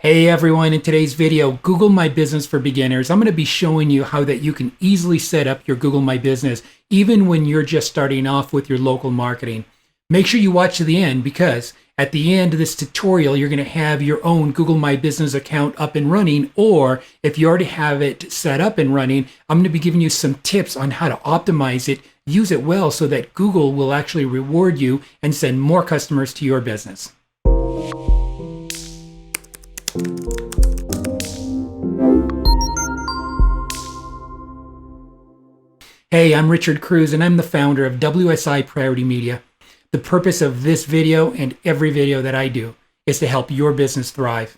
Hey everyone, in today's video, Google My Business for Beginners, I'm going to be showing you how that you can easily set up your Google My Business even when you're just starting off with your local marketing. Make sure you watch to the end because at the end of this tutorial, you're going to have your own Google My Business account up and running, or if you already have it set up and running, I'm going to be giving you some tips on how to optimize it, use it well so that Google will actually reward you and send more customers to your business. Hey, I'm Richard Cruz and I'm the founder of WSI Priority Media. The purpose of this video and every video that I do is to help your business thrive.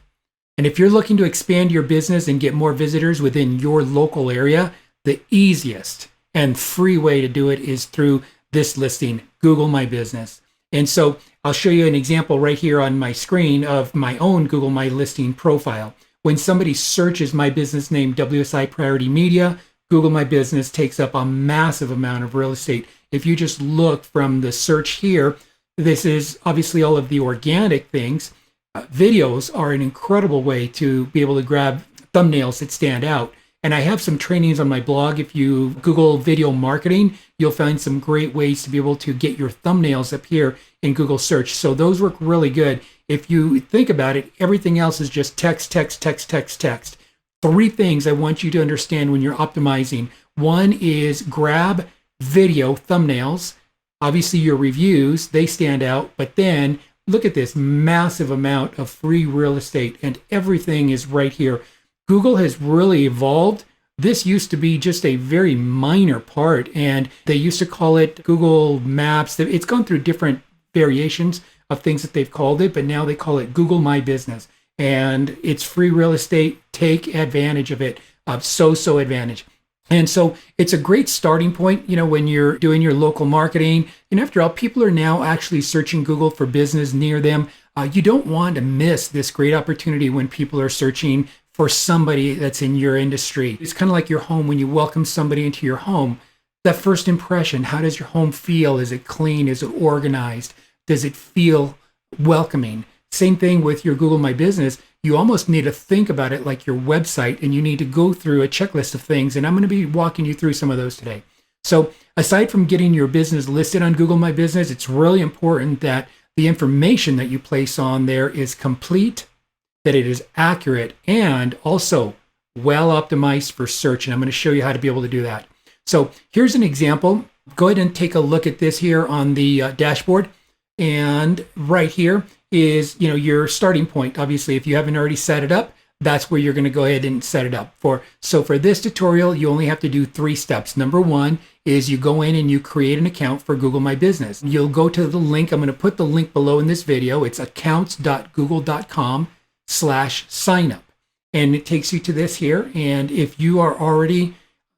And if you're looking to expand your business and get more visitors within your local area, the easiest and free way to do it is through this listing, Google My Business. And so I'll show you an example right here on my screen of my own Google My Listing profile. When somebody searches my business name, WSI Priority Media, Google My Business takes up a massive amount of real estate. If you just look from the search here, this is obviously all of the organic things. Videos are an incredible way to be able to grab thumbnails that stand out. And I have some trainings on my blog. If you Google video marketing, you'll find some great ways to be able to get your thumbnails up here in Google search. So those work really good. If you think about it, everything else is just text, text, text, text, text. Three things I want you to understand when you're optimizing. One is grab video thumbnails. Obviously your reviews, they stand out, but then look at this massive amount of free real estate and everything is right here. Google has really evolved. This used to be just a very minor part and they used to call it Google Maps. It's gone through different variations of things that they've called it, but now they call it Google My Business. And it's free real estate. Take advantage of it. So advantage. And so it's a great starting point, when you're doing your local marketing. And after all, people are now actually searching Google for business near them. You don't want to miss this great opportunity when people are searching for somebody that's in your industry. It's kind of like your home when you welcome somebody into your home. That first impression, how does your home feel? Is it clean? Is it organized? Does it feel welcoming? Same thing with your Google My Business. You almost need to think about it like your website and you need to go through a checklist of things. And I'm going to be walking you through some of those today. So aside from getting your business listed on Google My Business, it's really important that the information that you place on there is complete, that it is accurate, and also well optimized for search. And I'm going to show you how to be able to do that. So here's an example. Go ahead and take a look at this here on the dashboard. And right here is, your starting point. Obviously, if you haven't already set it up, that's where you're going to go ahead and set it up for. So for this tutorial, you only have to do 3 steps. Number 1 is you go in and you create an account for Google My Business. You'll go to the link. I'm going to put the link below in this video. It's accounts.google.com/signup. And it takes you to this here. And if you are already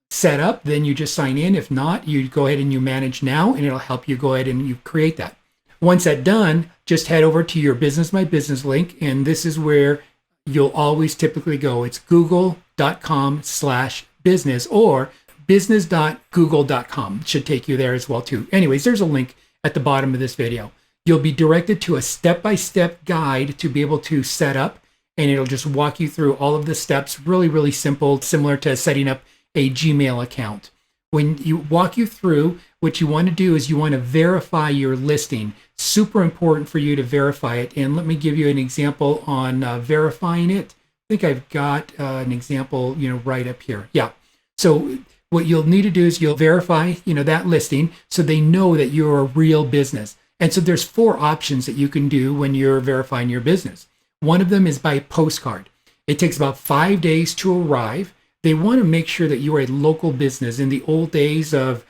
set up, then you just sign in. If not, you go ahead and you manage now, and it'll help you go ahead and you create that. Once that's done, just head over to your Business My Business link, and this is where you'll always typically go. It's google.com/business or business.google.com. It should take you there as well too. Anyways, there's a link at the bottom of this video. You'll be directed to a step-by-step guide to be able to set up, and it'll just walk you through all of the steps. Really, really simple, similar to setting up a Gmail account. When you walk you through, what you want to do is you want to verify your listing. Super important for you to verify it. And let me give you an example on verifying it. I think I've got an example, right up here. Yeah. So what you'll need to do is you'll verify, that listing so they know that you're a real business. And so there's 4 options that you can do when you're verifying your business. One of them is by postcard. It takes about 5 days to arrive. They want to make sure that you are a local business. In the old days of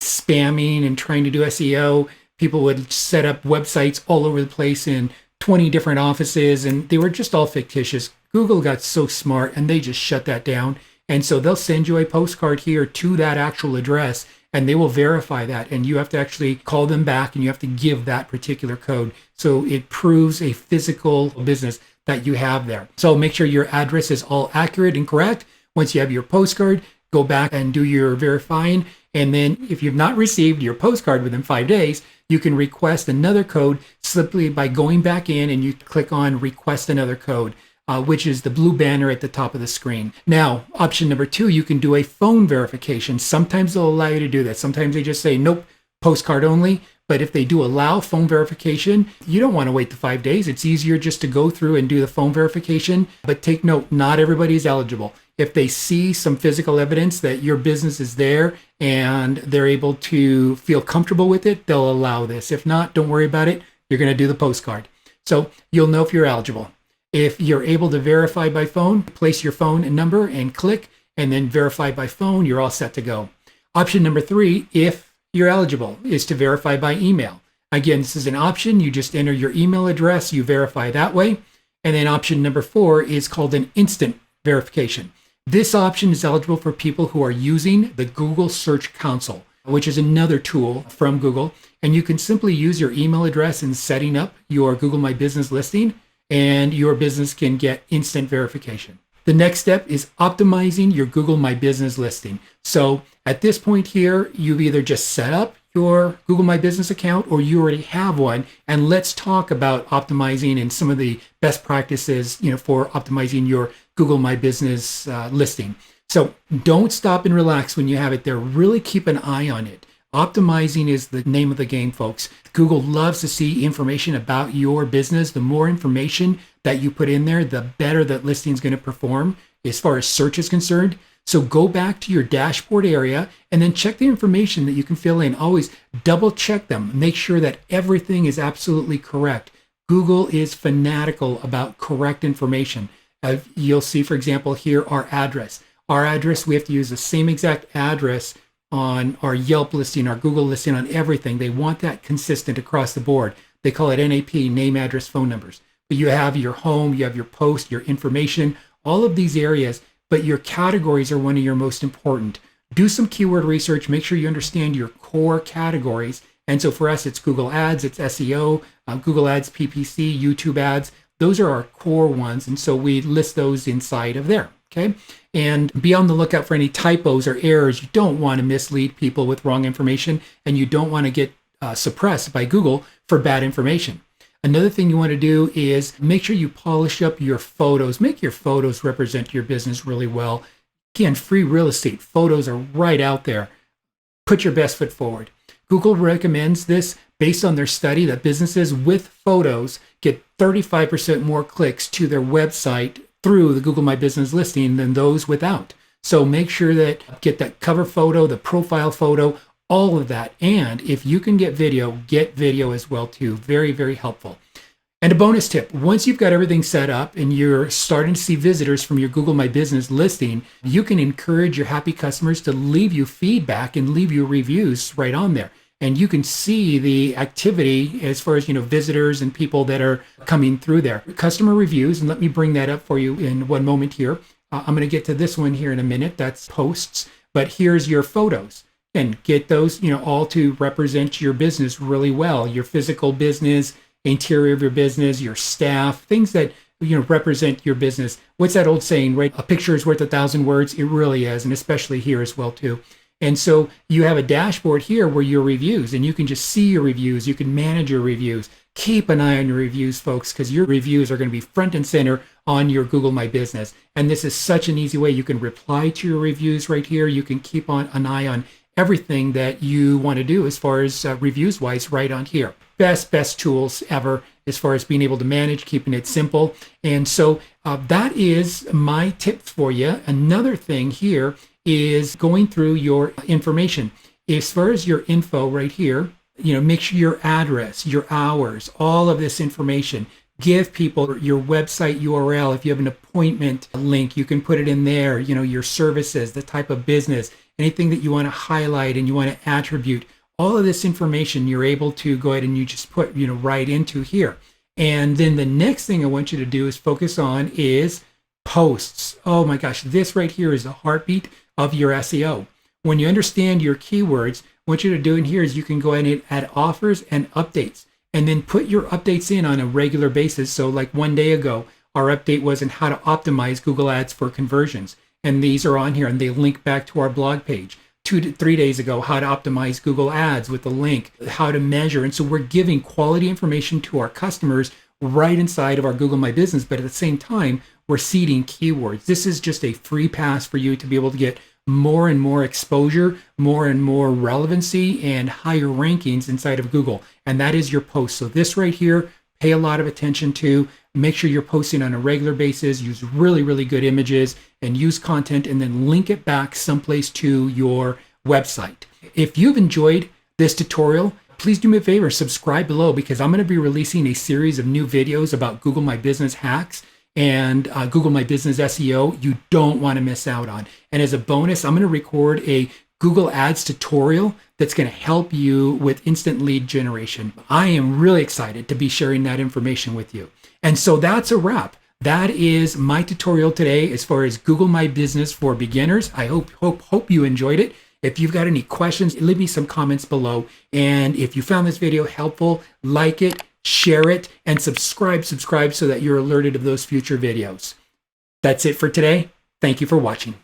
spamming and trying to do SEO, people would set up websites all over the place in 20 different offices, and they were just all fictitious. Google got so smart, and they just shut that down. And so they'll send you a postcard here to that actual address, and they will verify that. And you have to actually call them back, and you have to give that particular code. So it proves a physical business that you have there. So make sure your address is all accurate and correct. Once you have your postcard, go back and do your verifying. And then if you've not received your postcard within 5 days, you can request another code simply by going back in and you click on request another code. which is the blue banner at the top of the screen. Now, option number 2, you can do a phone verification. Sometimes they'll allow you to do that. Sometimes they just say, nope, postcard only. But if they do allow phone verification, you don't want to wait the 5 days. It's easier just to go through and do the phone verification. But take note, not everybody is eligible. If they see some physical evidence that your business is there and they're able to feel comfortable with it, they'll allow this. If not, don't worry about it. You're going to do the postcard. So you'll know if you're eligible. If you're able to verify by phone, place your phone and number and click, and then verify by phone, you're all set to go. Option number 3, if you're eligible, is to verify by email. Again, this is an option. You just enter your email address, you verify that way. And then option number 4 is called an instant verification. This option is eligible for people who are using the Google Search Console, which is another tool from Google. And you can simply use your email address in setting up your Google My Business listing, and your business can get instant verification. The next step is optimizing your Google My Business listing. So at this point here, you've either just set up your Google My Business account or you already have one. And let's talk about optimizing and some of the best practices, for optimizing your Google My Business listing. So don't stop and relax when you have it there. Really keep an eye on it. Optimizing is the name of the game, folks. Google loves to see information about your business. The more information that you put in there, the better that listing is going to perform as far as search is concerned. So go back to your dashboard area and then check the information that you can fill in. Always double check them. Make sure that everything is absolutely correct. Google is fanatical about correct information. You'll see, for example, here our address. Our address, we have to use the same exact address on our Yelp listing, our Google listing, on everything. They want that consistent across the board. They call it NAP, name, address, phone numbers. But you have your home, you have your post, your information, all of these areas, but your categories are one of your most important. Do some keyword research, make sure you understand your core categories. And so for us, it's Google Ads, it's SEO, Google Ads, PPC, YouTube ads. Those are our core ones. And so we list those inside of there. Okay. And be on the lookout for any typos or errors. You don't want to mislead people with wrong information, and you don't want to get suppressed by Google for bad information. Another thing you want to do is make sure you polish up your photos. Make your photos represent your business really well. Again, free real estate. Photos are right out there. Put your best foot forward. Google recommends this based on their study that businesses with photos get 35% more clicks to their website through the Google My Business listing than those without. So make sure that get that cover photo, the profile photo, all of that. And if you can get video as well too. Very, very helpful. And a bonus tip, once you've got everything set up and you're starting to see visitors from your Google My Business listing, you can encourage your happy customers to leave you feedback and leave you reviews right on there. And you can see the activity as far as, visitors and people that are coming through there. Customer reviews, and let me bring that up for you in one moment here. I'm going to get to this one here in a minute. That's posts. But here's your photos. And get those, all to represent your business really well. Your physical business, interior of your business, your staff, things that, represent your business. What's that old saying, right? A picture is worth 1,000 words. It really is. And especially here as well too. And so you have a dashboard here where your reviews, and you can just see your reviews. You can manage your reviews. Keep an eye on your reviews, folks, because your reviews are going to be front and center on your Google My Business. And this is such an easy way. You can reply to your reviews right here. You can keep on an eye on everything that you want to do as far as reviews wise right on here. Best tools ever as far as being able to manage, keeping it simple. And so that is my tips for you. Another thing here is going through your information. As far as your info right here, make sure your address, your hours, all of this information. Give people your website URL. If you have an appointment link, you can put it in there. Your services, the type of business, anything that you want to highlight and you want to attribute. All of this information you're able to go ahead and you just put right into here. And then the next thing I want you to do is focus on is posts. Oh my gosh, this right here is the heartbeat of your SEO. When you understand your keywords, what you to do in here is you can go ahead and add offers and updates, and then put your updates in on a regular basis. So like one day ago, our update was on how to optimize Google Ads for conversions. And these are on here and they link back to our blog page. 2 to 3 days ago, how to optimize Google Ads with the link, how to measure. And so we're giving quality information to our customers right inside of our Google My Business. But at the same time, we're seeding keywords. This is just a free pass for you to be able to get more and more exposure, more and more relevancy, and higher rankings inside of Google. And that is your post. So this right here, pay a lot of attention to. Make sure you're posting on a regular basis. Use really, really good images and use content, and then link it back someplace to your website. If you've enjoyed this tutorial, please do me a favor, subscribe below, because I'm going to be releasing a series of new videos about Google My Business hacks and Google My Business SEO you don't want to miss out on. And as a bonus, I'm going to record a Google Ads tutorial that's going to help you with instant lead generation. I am really excited to be sharing that information with you. And so that's a wrap. That is my tutorial today as far as Google My Business for beginners. I hope you enjoyed it. If you've got any questions, leave me some comments below. And if you found this video helpful, like it, share it, and subscribe so that you're alerted of those future videos. That's it for today. Thank you for watching.